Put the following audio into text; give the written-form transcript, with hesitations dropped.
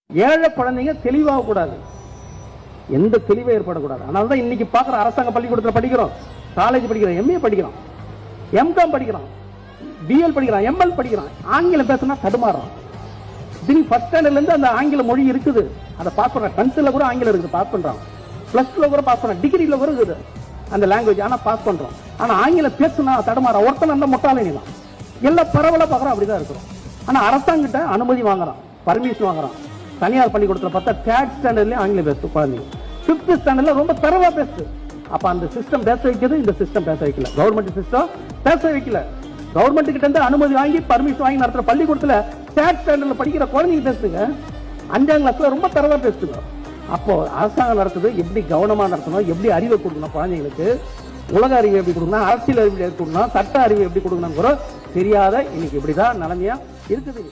ஏழை குழந்தைங்க தெளிவாக கூடாது, எந்த தெளிவும் ஏற்படக்கூடாது. அதனால தான் இன்னைக்கு பார்க்குற அரசாங்க பள்ளிக்கூடத்தில் படிக்கிறோம், காலேஜ் படிக்கிறோம், எம்ஏ படிக்கிறோம், எம்காம் படிக்கிறோம், பிஎல் படிக்கிறான், எம்எல் படிக்கிறான், ஆங்கிலம் பேசுனா தடுமாறுறான். திடீர் ஃபர்ஸ்ட் ஸ்டாண்டர்ட்லேருந்து அந்த ஆங்கில மொழி இருக்குது, அதை பாஸ் பண்ணுறான். 10th கூட ஆங்கிலம் இருக்குது, பாஸ் பண்ணுறான். +2 கூட பாஸ் பண்ணுறான், டிகிரியில் கூட இருக்குது அந்த லாங்குவேஜ், ஆனால் பாஸ் பண்ணுறோம். ஆனால் ஆங்கிலம் பேசுனா தடுமாறான். ஒருத்தன் அந்த மொட்டாளினி தான் எல்லாம் பரவலாக பார்க்குறோம், அப்படிதான் இருக்கிறோம். ஆனால் அரசாங்கிட்ட அனுமதி வாங்குறான், பர்மிஷன் வாங்குறான். தனியார் பள்ளிக்கூடத்தில் பார்த்தா 3rd ஸ்டாண்டர்ட்லேயும் ஆங்கிலம் பேசு குழந்தைங்க, 5th ஸ்டாண்டர்ட்ல ரொம்ப தரவா பேசு. அப்ப அந்த சிஸ்டம் பேச வைக்கிறது, இந்த சிஸ்டம் பேச வைக்கல. கவர்மெண்ட் சிஸ்டம் பேச வைக்கல. கவர்மெண்ட் கிட்ட இருந்து அனுமதி வாங்கி பர்மிஷன் வாங்கி நடத்துற பள்ளிக்கூடத்துல 3rd ஸ்டாண்டர்ட்ல படிக்கிற குழந்தைங்க பேசுங்க, 5ஆம் கிளாஸ்ல ரொம்ப தரவா பேசுங்க. அப்போ அரசாங்கம் நடத்துது எப்படி கவனமா நடத்தணும், எப்படி அறிவை கொடுக்கணும் குழந்தைங்களுக்கு, உலக அறிவு எப்படி கொடுக்கணும், அரசியல் அறிவு எப்படி கொடுக்கணும், சட்ட அறிவு எப்படி கொடுக்கணும் தெரியாத இன்னைக்கு இப்படிதான் நிலைமையா இருக்குது.